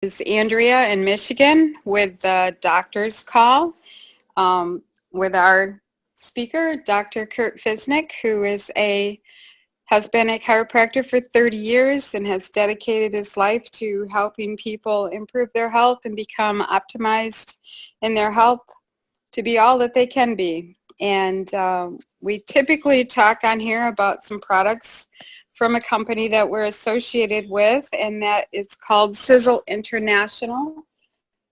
is Andrea in Michigan with the doctor's call with our speaker, Dr. Kurt Fisnick, who has been a chiropractor for 30 years and has dedicated his life to helping people improve their health and become optimized in their health to be all that they can be. And we typically talk on here about some products from a company that we're associated with, and that is called Sizzle International.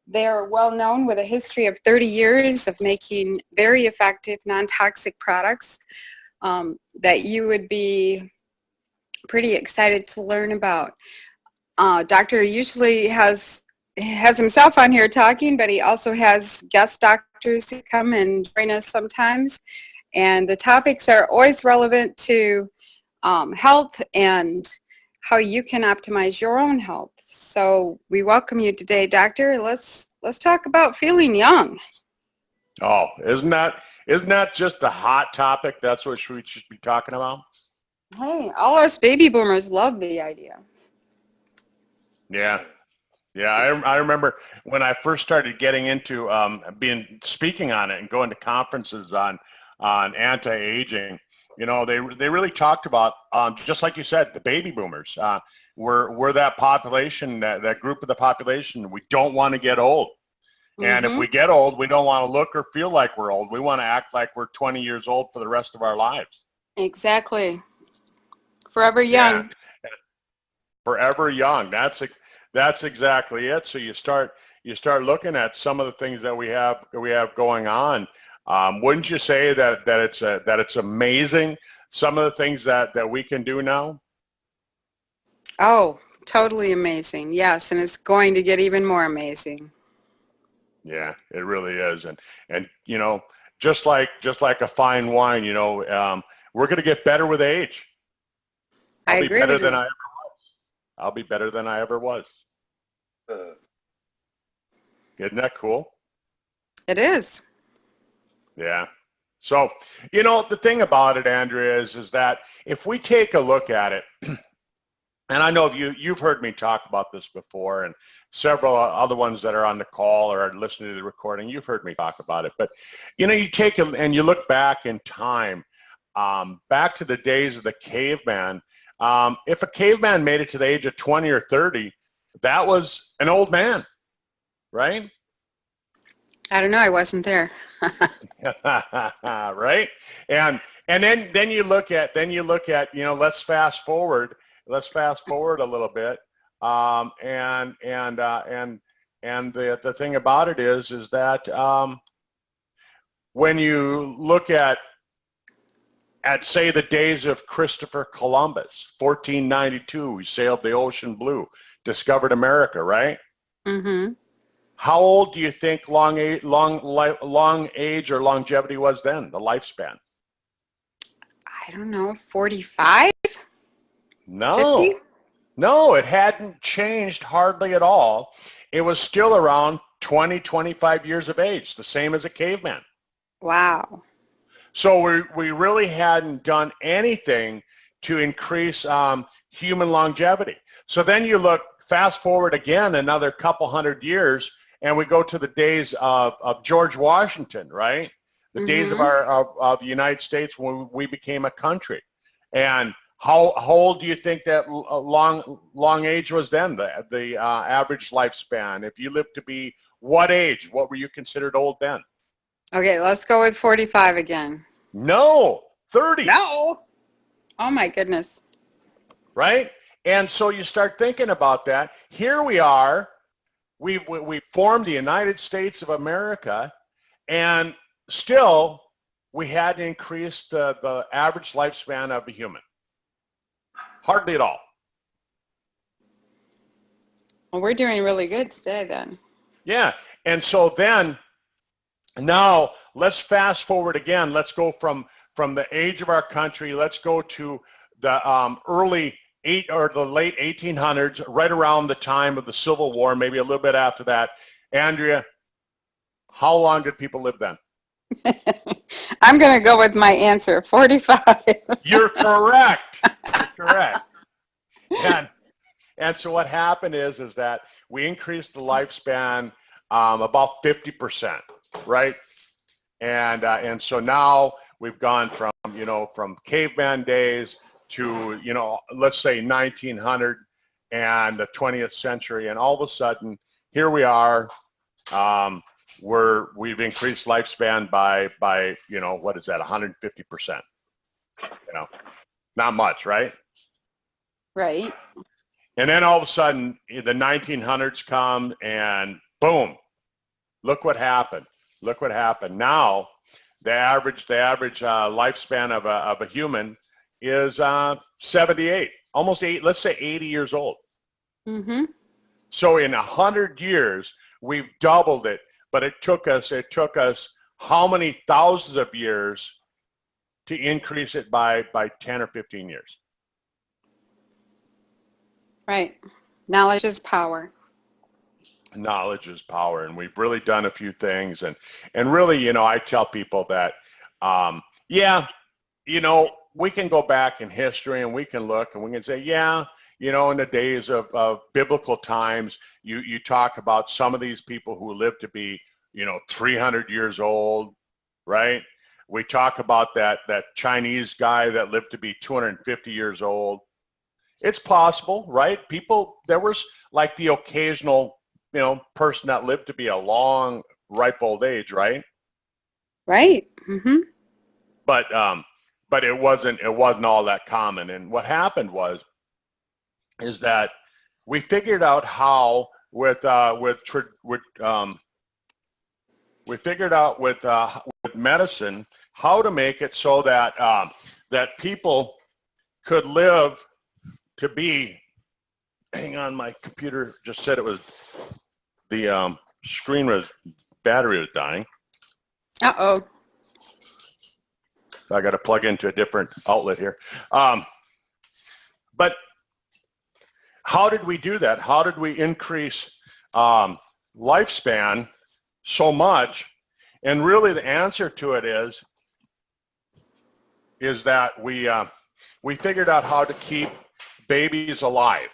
They're well known with a history of 30 years of making very effective non-toxic products that you would be pretty excited to learn about. Doctor usually has himself on here talking, but he also has guest doctors who come and join us sometimes. And the topics are always relevant to health and how you can optimize your own health. So we welcome you today, Doctor. Let's talk about feeling young. Oh, isn't that just a hot topic? That's what we should be talking about. Hey, all us baby boomers love the idea. Yeah. I remember when I first started getting into speaking on it and going to conferences on anti-aging. You know, they really talked about, just like you said, the baby boomers. We're that population, that group of the population. We don't want to get old. And if we get old, we don't want to look or feel like we're old. We want to act like we're 20 years old for the rest of our lives. Exactly. Forever young. Yeah. Forever young. That's exactly it. So you start looking at some of the things that we have going on. Wouldn't you say that it's amazing, some of the things that we can do now? Oh, totally amazing. Yes, and it's going to get even more amazing. Yeah, it really is. And you know, just like a fine wine, you know, we're going to get better with age. I agree with you. I'll be better than I ever was. Isn't that cool? It is. Yeah. So, you know, the thing about it, Andrea, is that if we take a look at it, and I know you've heard me talk about this before, and several other ones that are on the call or are listening to the recording, you've heard me talk about it. But, you know, you take it and you look back in time, back to the days of the caveman. If a caveman made it to the age of 20 or 30, that was an old man, right? I don't know. I wasn't there. Right? And then you look at, you know, let's fast forward a little bit. And the thing about it is that when you look at say the days of Christopher Columbus, 1492, he sailed the ocean blue, discovered America, right? Mm-hmm. How old do you think long age or longevity was then, the lifespan? I don't know, 45? No. 50? No, it hadn't changed hardly at all. It was still around 20, 25 years of age, the same as a caveman. Wow. So we really hadn't done anything to increase human longevity. So then you look, fast forward again another couple hundred years, and we go to the days of George Washington, right? The days of the United States when we became a country. And how old do you think that long age was then, the average lifespan? If you lived to be what age? What were you considered old then? Okay, let's go with 45 again. No, 30. No. Oh my goodness. Right? And so you start thinking about that. Here we are. We formed the United States of America, and still we hadn't increased the average lifespan of a human. Hardly at all. Well, we're doing really good today then. Yeah. And so then now let's fast forward again. Let's go from the age of our country. Let's go to the the late 1800s, right around the time of the Civil War, maybe a little bit after that. Andrea, how long did people live then? I'm going to go with my answer, 45. You're correct. You're correct. And so what happened is that we increased the lifespan about 50%, right? And so now we've gone from, from caveman days to, let's say 1900 and the 20th century. And all of a sudden, here we are, we've increased lifespan by, what is that, 150%? Not much, right? Right. And then all of a sudden, the 1900s come and boom, look what happened. Look what happened. Now, the average lifespan of a human is 78, almost let's say 80 years old. Mm-hmm. So in 100 years, we've doubled it, but it took us how many thousands of years to increase it by 10 or 15 years. Right. Knowledge is power. Knowledge is power, and we've really done a few things, and really, I tell people that, we can go back in history and we can look and we can say, in the days of biblical times, you talk about some of these people who lived to be, 300 years old, right? We talk about that Chinese guy that lived to be 250 years old. It's possible, right? There was like the occasional, person that lived to be a long, ripe old age, right? Right. Mm-hmm. But it wasn't all that common. And what happened is that we figured out how with medicine how to make it so that that people could live to be. Hang on, my computer just said it was the battery was dying. Uh-oh. So I got to plug into a different outlet here. But how did we do that? How did we increase lifespan so much? And really the answer to it is that we figured out how to keep babies alive.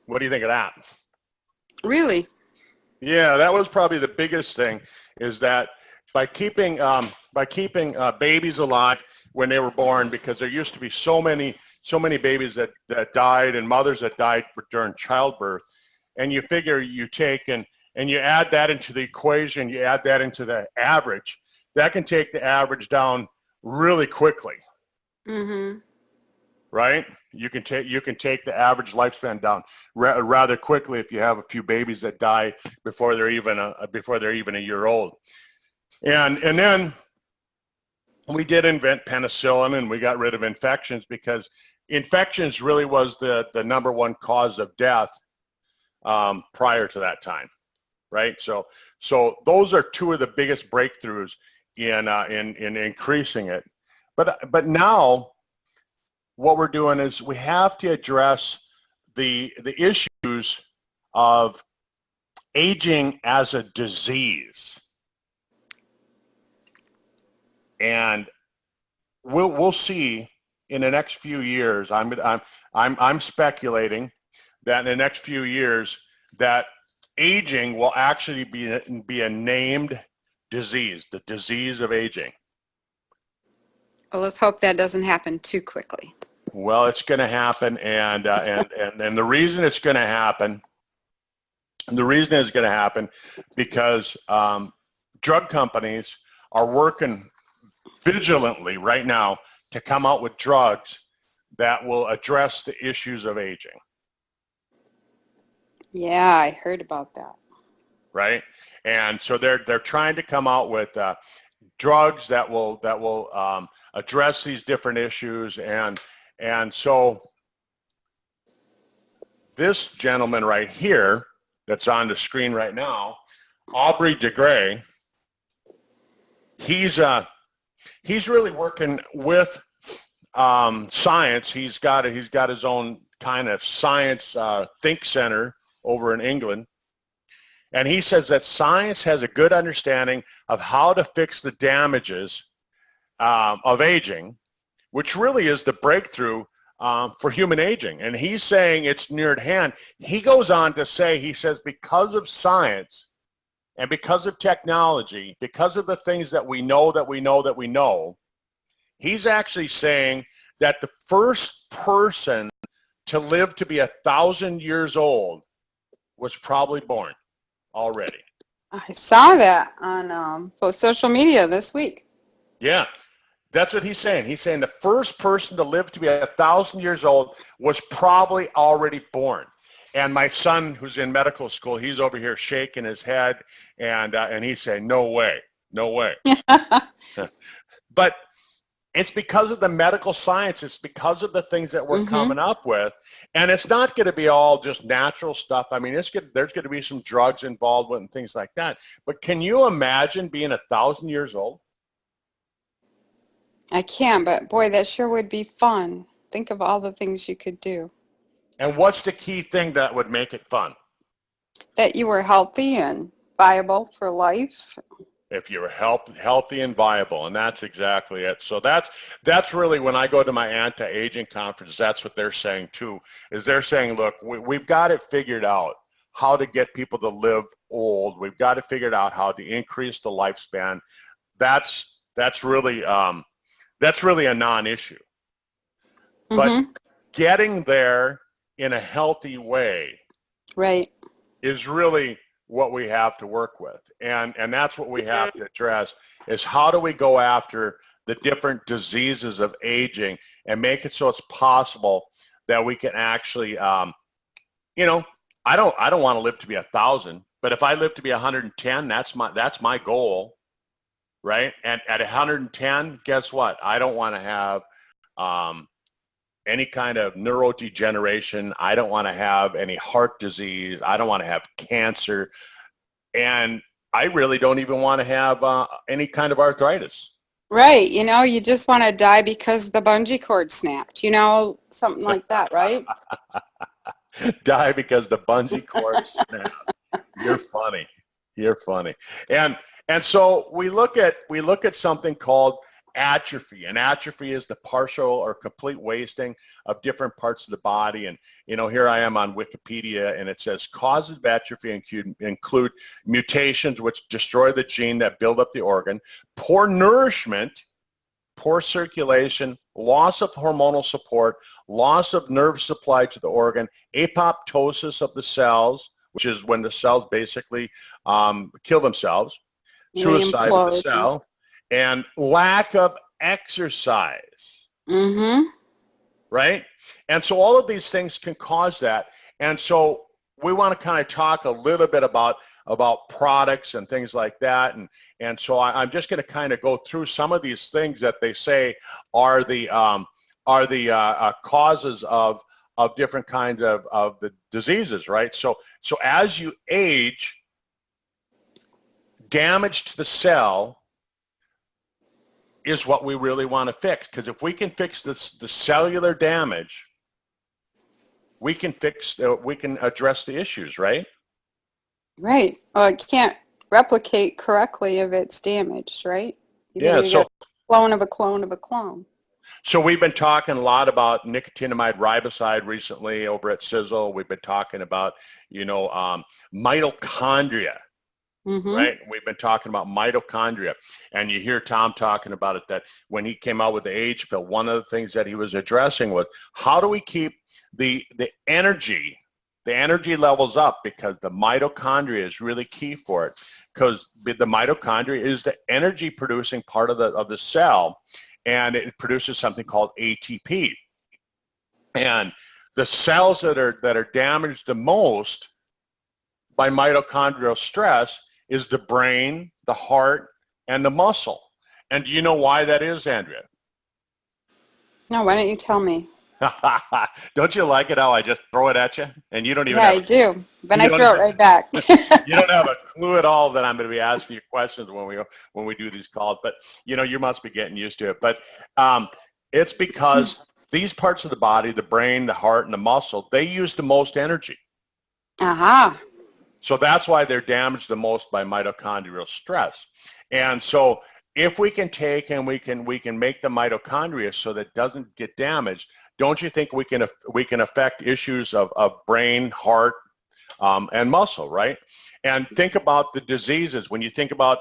What do you think of that? Really? Yeah, that was probably the biggest thing, is that by keeping babies alive when they were born, because there used to be so many babies that died and mothers that died during childbirth, and you figure you take and you add that into the equation, you add that into the average, that can take the average down really quickly. Mm-hmm. Right? You can take the average lifespan down rather quickly if you have a few babies that die before they're even a year old. And then we did invent penicillin, and we got rid of infections, because infections really was the number one cause of death prior to that time, right? So those are two of the biggest breakthroughs in increasing it. But now what we're doing is we have to address the issues of aging as a disease. And we'll see in the next few years. I'm speculating that in the next few years that aging will actually be a named disease, the disease of aging. Well, let's hope that doesn't happen too quickly. Well, it's going to happen, and the reason it's going to happen, because drug companies are working vigilantly right now to come out with drugs that will address the issues of aging. Yeah, I heard about that. Right, and so they're trying to come out with drugs that will address these different issues, and so this gentleman right here that's on the screen right now, Aubrey de Grey, he's really working with science. He's got his own kind of science think center over in England, and he says that science has a good understanding of how to fix the damages of aging, which really is the breakthrough for human aging. And he's saying it's near at hand. He goes on to say, he says, because of science and because of technology, because of the things that we know, he's actually saying that the first person to live to be 1,000 years old was probably born already. I saw that on social media this week. Yeah, that's what he's saying. He's saying the first person to live to be 1,000 years old was probably already born. And my son, who's in medical school, he's over here shaking his head, and he's saying, no way, no way. But it's because of the medical science. It's because of the things that we're coming up with. And it's not going to be all just natural stuff. I mean, there's going to be some drugs involved with and things like that. But can you imagine being 1,000 years old? I can, but boy, that sure would be fun. Think of all the things you could do. And what's the key thing that would make it fun? That you were healthy and viable for life. If you're healthy and viable, and that's exactly it. So that's really, when I go to my anti-aging conference, that's what they're saying too, is they're saying, look, we've got it figured out how to get people to live old. We've got it figured out how to increase the lifespan. That's really a non-issue. But getting there in a healthy way, right, is really what we have to work with. And that's what we have to address, is how do we go after the different diseases of aging and make it so it's possible that we can actually, I don't want to live to be 1,000, but if I live to be 110, that's my goal, right? And at 110, guess what? I don't want to have any kind of neuro degeneration. I don't want to have any heart disease. I don't want to have cancer. And I really don't even want to have any kind of arthritis. Right. You just want to die because the bungee cord snapped, something like that, right? Die because the bungee cord snapped. You're funny. You're funny. And so we look at something called atrophy, and atrophy is the partial or complete wasting of different parts of the body. And here I am on Wikipedia, and it says causes of atrophy include mutations which destroy the gene that build up the organ, poor nourishment, poor circulation, loss of hormonal support, loss of nerve supply to the organ, apoptosis of the cells, which is when the cells basically kill themselves, suicide of the cell, and lack of exercise, right? And so all of these things can cause that. And so we want to kind of talk a little bit about products and things like that. And so I'm just going to kind of go through some of these things that they say are the causes of different kinds of the diseases, right? So as you age, damage to the cell is what we really want to fix, because if we can fix the cellular damage, we can address the issues, right? Right. Well, it can't replicate correctly if it's damaged, right? Yeah. So clone of a clone of a clone. So we've been talking a lot about nicotinamide riboside recently over at Sizzle. We've been talking about mitochondria. Right? We've been talking about mitochondria, and you hear Tom talking about it, that when he came out with the age pill, one of the things that he was addressing was how do we keep the energy levels up, because the mitochondria is really key for it, because the mitochondria is the energy producing part of the cell, and it produces something called ATP. And the cells that are damaged the most by mitochondrial stress is the brain, the heart, and the muscle. And do you know why that is, Andrea? No, why don't you tell me? Don't you like it how I just throw it at you? And you don't even I do, but I throw it right back. You don't have a clue at all that I'm going to be asking you questions when we do these calls. But, you must be getting used to it. But it's because these parts of the body, the brain, the heart, and the muscle, they use the most energy. So that's why they're damaged the most by mitochondrial stress. And so if we can take and we can make the mitochondria so that it doesn't get damaged, don't you think we can affect issues of brain, heart, and muscle, right? And think about the diseases. When you think about,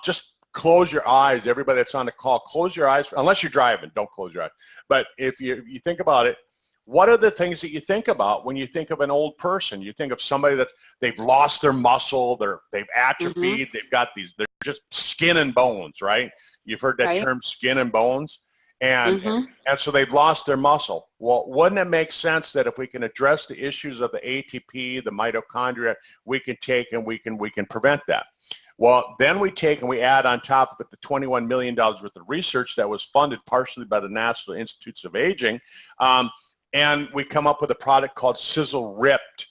just close your eyes, everybody that's on the call, close your eyes, unless you're driving, don't close your eyes. But if you think about it, what are the things that you think about when you think of an old person? You think of somebody they've lost their muscle, they've atrophied, they're just skin and bones, right? You've heard that term, skin and bones. And so they've lost their muscle. Well, wouldn't it make sense that if we can address the issues of the ATP, the mitochondria, we can take and we can prevent that? Well, then we take and we add on top of it the $21 million worth of research that was funded partially by the National Institutes of Aging, and we come up with a product called Sizzle Ripped.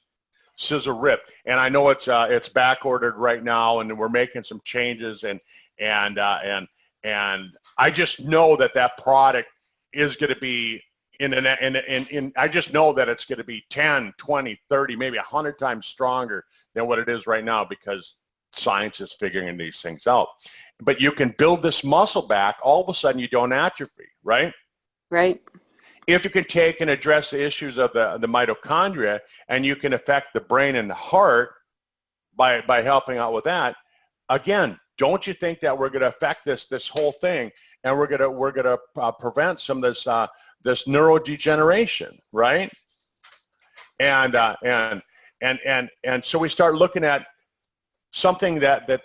Sizzle Ripped. And I know it's back ordered right now, and we're making some changes, and I just know that product is going to be I just know that it's going to be 10, 20, 30, maybe 100 times stronger than what it is right now, because science is figuring these things out. But you can build this muscle back. All of a sudden, you don't atrophy, right? Right. If you can take and address the issues of the mitochondria, and you can affect the brain and the heart by helping out with that, again, don't you think that we're going to affect this whole thing, and we're going to prevent some of this neurodegeneration, right? And so we start looking at something that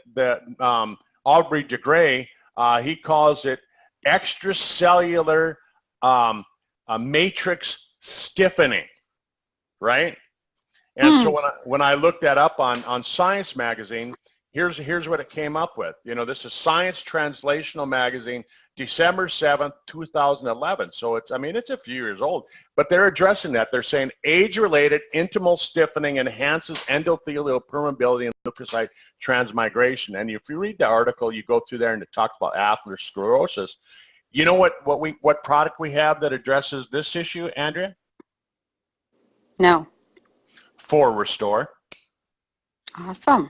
Aubrey de Grey, he calls it extracellular matrix stiffening, right? And so when I looked that up on Science Magazine, here's what it came up with. You know, this is Science Translational Magazine, December 7th, 2011. So it's a few years old, but they're addressing that. They're saying age-related intimal stiffening enhances endothelial permeability and leukocyte transmigration. And if you read the article, you go through there and it talks about atherosclerosis. You know what product we have that addresses this issue, Andrea? No. Restore. Awesome.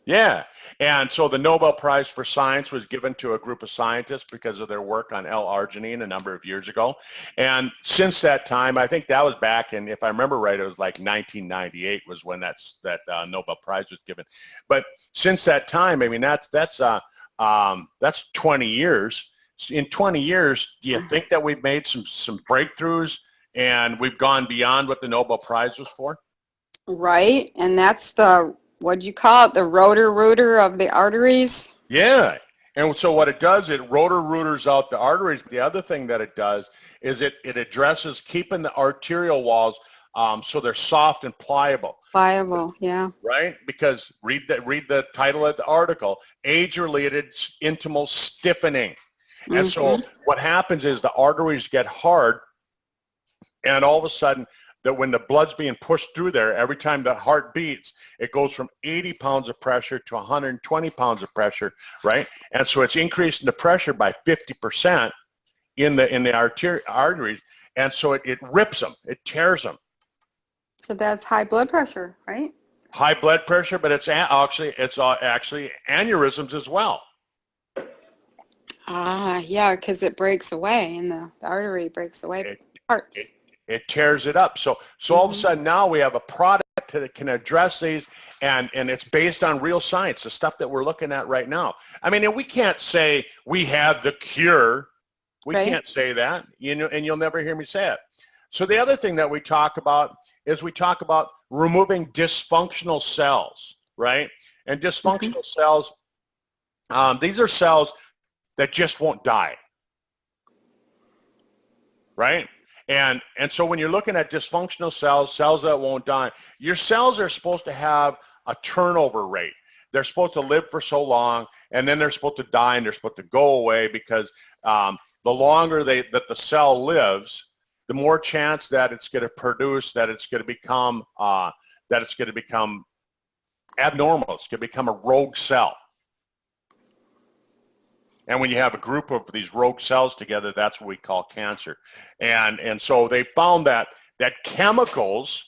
Yeah, and so the Nobel Prize for Science was given to a group of scientists because of their work on L-arginine a number of years ago. And since that time, I think that was back in, if I remember right, it was like 1998 was when that Nobel Prize was given. But since that time, I mean, that's 20 years. In 20 years, do you think that we've made some breakthroughs and we've gone beyond what the Nobel Prize was for? Right, and that's what do you call it, the rotor-rooter of the arteries? Yeah, and so what it does, it rotor-rooters out the arteries. The other thing that it does is it addresses keeping the arterial walls so they're soft and pliable. Pliable, yeah. Right? Because read the title of the article, Age-Related Intimal Stiffening. And so what happens is the arteries get hard, and all of a sudden, that when the blood's being pushed through there, every time the heart beats, it goes from 80 pounds of pressure to 120 pounds of pressure, right? And so it's increasing the pressure by 50% in the arteries, and so it rips them, it tears them. So that's high blood pressure, right? High blood pressure, but it's actually aneurysms as well. Yeah, because it breaks away, and the artery breaks away parts. It tears it up. So all of a sudden now we have a product that can address these, and it's based on real science, the stuff that we're looking at right now. I mean, and we can't say we have the cure. We can't say that, and you'll never hear me say it. So the other thing that we talk about is we talk about removing dysfunctional cells, right? And dysfunctional cells, these are cells that just won't die, right? And so when you're looking at dysfunctional cells that won't die, your cells are supposed to have a turnover rate. They're supposed to live for so long, and then they're supposed to die, and they're supposed to go away, because the longer that the cell lives, the more chance that it's going to produce, that it's going to become abnormal. It's going to become a rogue cell. And when you have a group of these rogue cells together, that's what we call cancer. And so they found that chemicals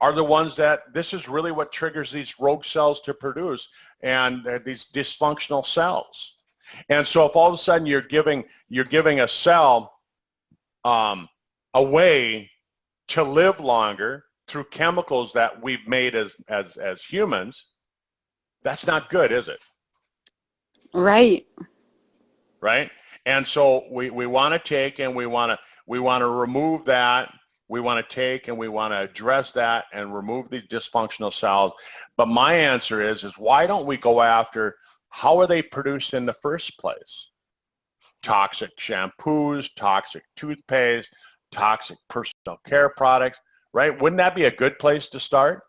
are the ones this is really what triggers these rogue cells to produce, and these dysfunctional cells. And so if all of a sudden you're giving a cell a way to live longer through chemicals that we've made as humans, that's not good, is it? Right. Right? And so we want to take and we want to remove that. We want to take and we want to address that and remove the dysfunctional cells. But my answer is why don't we go after how are they produced in the first place? Toxic shampoos, toxic toothpaste, toxic personal care products, right? Wouldn't that be a good place to start?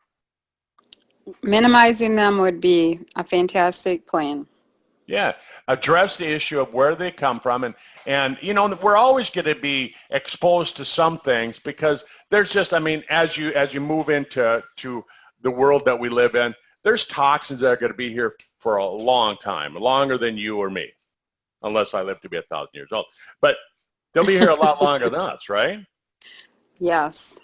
Minimizing them would be a fantastic plan. Yeah, address the issue of where they come from, and you know, we're always going to be exposed to some things because there's just, I mean, as you move into the world that we live in, there's toxins that are going to be here for a long time, longer than you or me, unless I live to be 1,000 years old. But they'll be here a lot longer than us, right? Yes.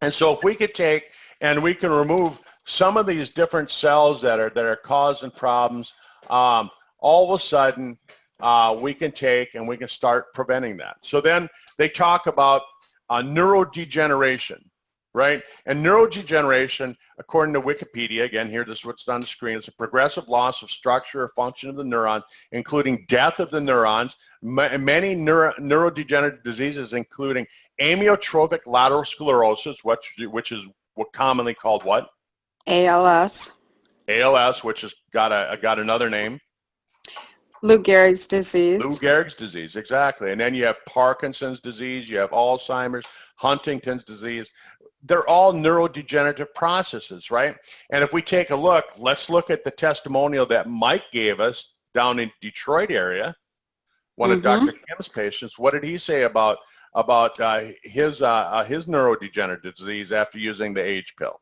And so if we could take and we can remove some of these different cells that are causing problems, all of a sudden we can take and we can start preventing that. So then they talk about neurodegeneration, right? And neurodegeneration, according to Wikipedia, again, here, this is what's on the screen, is a progressive loss of structure or function of the neuron, including death of the neurons, many neurodegenerative diseases, including amyotrophic lateral sclerosis, which is what commonly called what? ALS. ALS, which has got another name. Lou Gehrig's disease. Lou Gehrig's disease, exactly. And then you have Parkinson's disease, you have Alzheimer's, Huntington's disease. They're all neurodegenerative processes, right? And if we take a look, let's look at the testimonial that Mike gave us down in Detroit area, one of Dr. Kim's patients. What did he say about his neurodegenerative disease after using the age pill?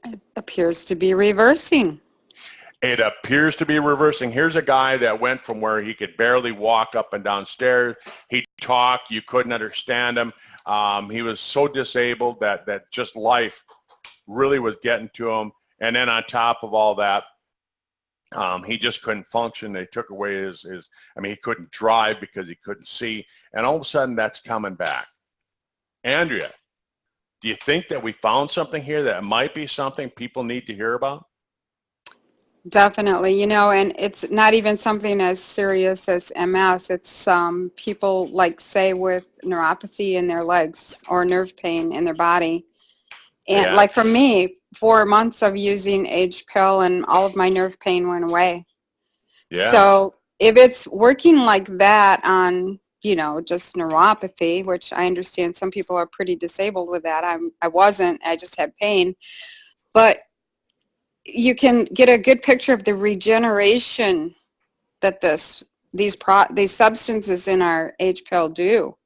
It appears to be reversing. It appears to be reversing. Here's a guy that went from where he could barely walk up and down stairs. He'd talk. You couldn't understand him. He was so disabled that just life really was getting to him. And then on top of all that, he just couldn't function. They took away his, I mean, he couldn't drive because he couldn't see. And all of a sudden, that's coming back. Andrea, do you think that we found something here that might be something people need to hear about? Definitely, you know, and it's not even something as serious as MS. It's people like say with neuropathy in their legs or nerve pain in their body. And like for me, 4 months of using Age Pill and all of my nerve pain went away. Yeah. So if it's working like that on, you know, just neuropathy, which I understand some people are pretty disabled with that. I wasn't, I just had pain. But you can get a good picture of the regeneration that these substances in our Age Pill do.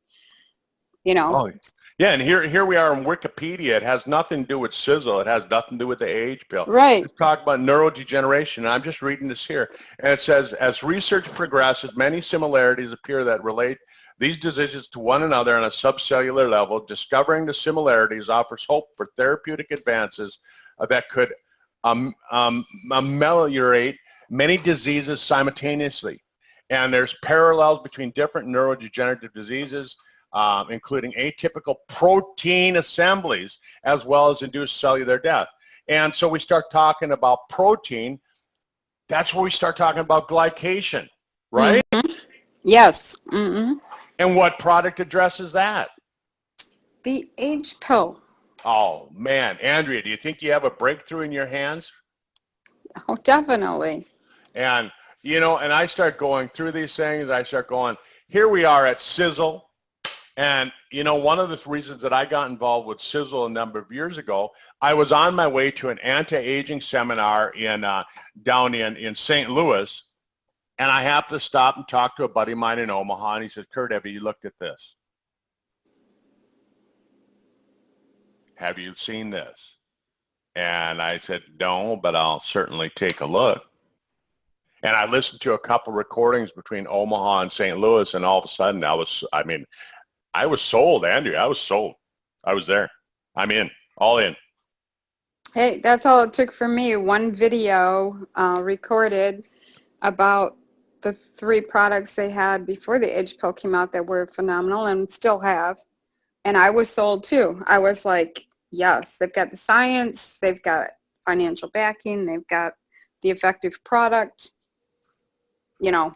You know. Oh, yeah, and here we are in Wikipedia. It has nothing to do with Sizzle. It has nothing to do with the Age Pill. Right. Let's talk about neurodegeneration. And I'm just reading this here. And it says, as research progresses, many similarities appear that relate these diseases to one another on a subcellular level. Discovering the similarities offers hope for therapeutic advances that could ameliorate many diseases simultaneously. And there's parallels between different neurodegenerative diseases, including atypical protein assemblies, as well as induced cellular death. And so we start talking about protein. That's where we start talking about glycation, right? Mm-hmm. Yes. Mm-hmm. And what product addresses that? The Age Pill. Oh, man. Andrea, do you think you have a breakthrough in your hands? Oh, definitely. And, you know, and I start going through these things. I start going, here we are at Sizzle. And, you know, one of the reasons that I got involved with Sizzle a number of years ago, I was on my way to an anti-aging seminar down in St. Louis. And I happened to stop and talk to a buddy of mine in Omaha. And he said, Kurt, have you looked at this? Have you seen this? And I said, no, but I'll certainly take a look. And I listened to a couple recordings between Omaha and St. Louis, and all of a sudden I was sold, Andrew. I was sold. I was there. I'm in, all in. Hey, that's all it took for me. One video recorded about the 3 products they had before the Age pill came out that were phenomenal and still have. And I was sold too. I was like, yes, they've got the science, they've got financial backing, they've got the effective product, you know.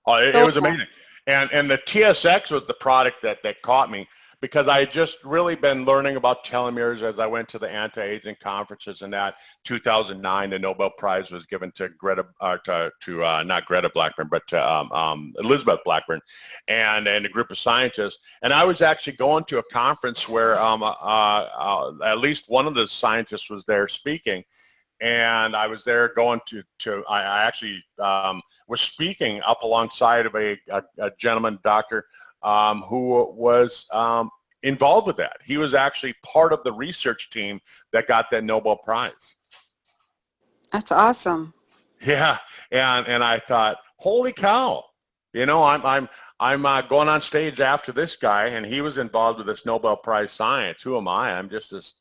It was amazing. And the TSX was the product that caught me, because I had just really been learning about telomeres as I went to the anti-aging conferences, and that 2009, the Nobel Prize was given to not Greta Blackburn, but to Elizabeth Blackburn and a group of scientists. And I was actually going to a conference where at least one of the scientists was there speaking. And I was there going I actually was speaking up alongside of a gentleman, doctor, who was involved with that. He was actually part of the research team that got that Nobel Prize. That's awesome. Yeah, and I thought, holy cow! You know, I'm going on stage after this guy, and he was involved with this Nobel Prize science. Who am I? I'm just this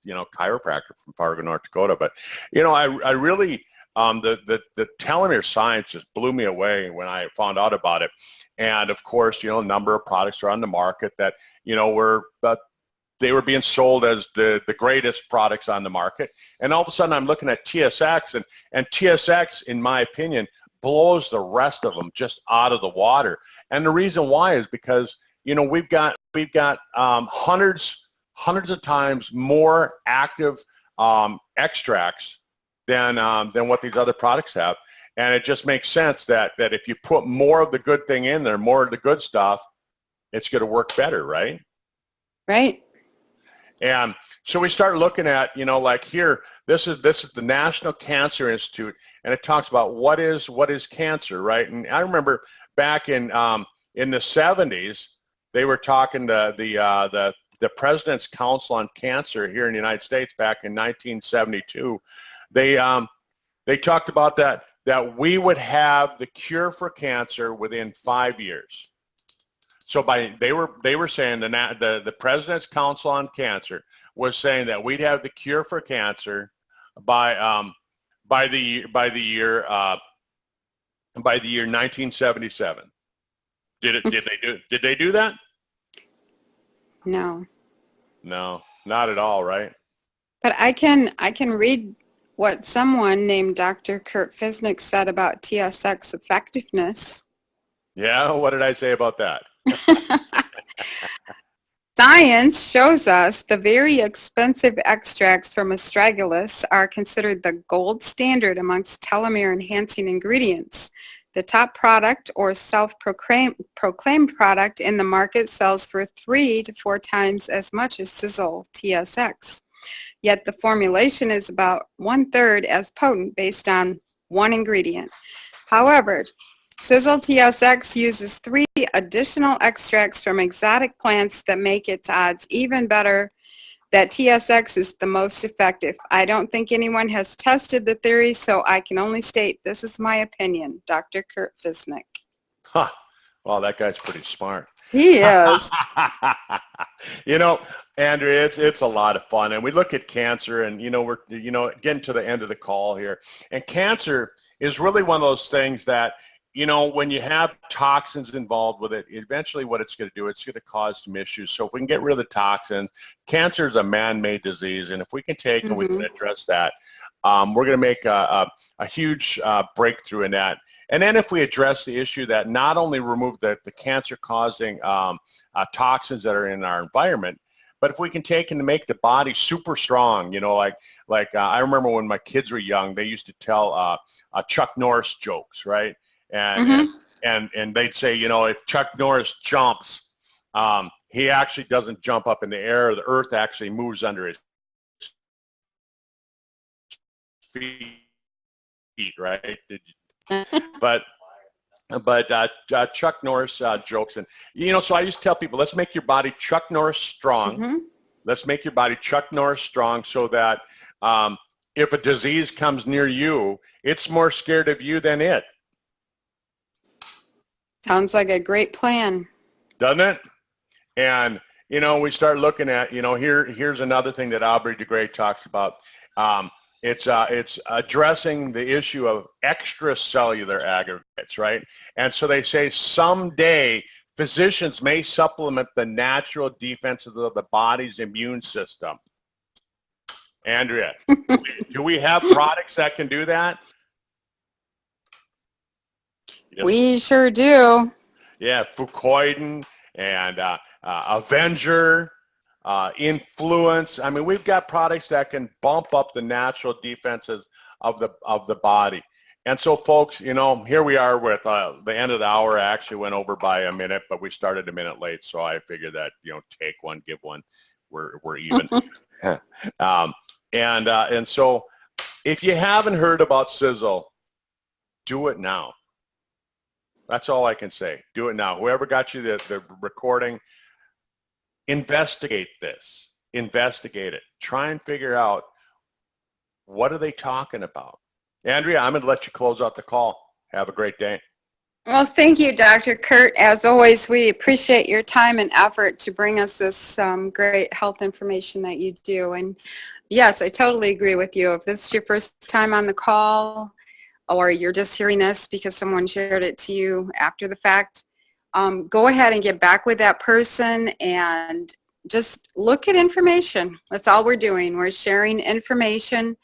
chiropractor from Fargo, North Dakota. But I really the telomere science just blew me away when I found out about it. And of course, a number of products are on the market that they were being sold as the greatest products on the market. And all of a sudden, I'm looking at TSX, and TSX, in my opinion, blows the rest of them just out of the water. And the reason why is because we've got hundreds of times more active extracts than what these other products have. And it just makes sense that if you put more of the good thing in there, more of the good stuff, it's going to work better, right? Right. And so we start looking at, like here, this is the National Cancer Institute, and it talks about what is cancer, right? And I remember back in the 70s, they were talking to the President's Council on Cancer here in the United States back in 1972. They talked about that we would have the cure for cancer within 5 years. So they were saying the President's Council on Cancer was saying that we'd have the cure for cancer by the year 1977. Did they do that? No. No, not at all, right? But I can read what someone named Dr. Kurt Fiznick said about TSX effectiveness. Yeah, what did I say about that? Science shows us the very expensive extracts from astragalus are considered the gold standard amongst telomere-enhancing ingredients. The top product or self-proclaimed product in the market sells for 3 to 4 times as much as Sizzle TSX. Yet the formulation is about 1/3 as potent based on one ingredient. However, Sizzle TSX uses 3 additional extracts from exotic plants that make its odds even better that TSX is the most effective. I don't think anyone has tested the theory, so I can only state this is my opinion. Dr. Kurt Fiznick. Huh. Well, that guy's pretty smart. He is. Andrea, it's a lot of fun, and we look at cancer, and we're getting to the end of the call here, and cancer is really one of those things that when you have toxins involved with it, eventually what it's going to do, it's going to cause some issues. So if we can get rid of the toxins, cancer is a man-made disease, and if we can take and we can address that, we're going to make a huge breakthrough in that. And then if we address the issue that not only remove the cancer-causing toxins that are in our environment, but if we can take and make the body super strong, like I remember when my kids were young, they used to tell Chuck Norris jokes, right? And they'd say, if Chuck Norris jumps, he actually doesn't jump up in the air. The earth actually moves under his feet, right? But Chuck Norris jokes, and so I used to tell people, let's make your body Chuck Norris strong. Let's make your body Chuck Norris strong so that if a disease comes near you, it's more scared of you than it. Sounds like a great plan. Doesn't it? And, we start looking at, here's another thing that Aubrey de Grey talks about. It's addressing the issue of extracellular aggregates, right? And so they say someday physicians may supplement the natural defenses of the body's immune system. Andrea, do we have products that can do that? We sure do. Yeah, Fucoidan and Avenger, Influence. I mean, we've got products that can bump up the natural defenses of the body. And so, folks, you know, here we are with the end of the hour. Actually went over by a minute, but we started a minute late, so I figured that, you know, take one, give one. We're even. And so, if you haven't heard about Sizzle, do it now. That's all I can say. Do it now. Whoever got you the recording, investigate this. Investigate it. Try and figure out, what are they talking about? Andrea, I'm going to let you close out the call. Have a great day. Well, thank you, Dr. Kurt. As always, we appreciate your time and effort to bring us this great health information that you do. And yes, I totally agree with you. If this is your first time on the call, or you're just hearing this because someone shared it to you after the fact, go ahead and get back with that person and just look at information. That's all we're doing. We're sharing information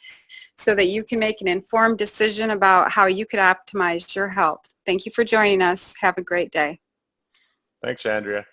so that you can make an informed decision about how you could optimize your health. Thank you for joining us. Have a great day. Thanks, Andrea.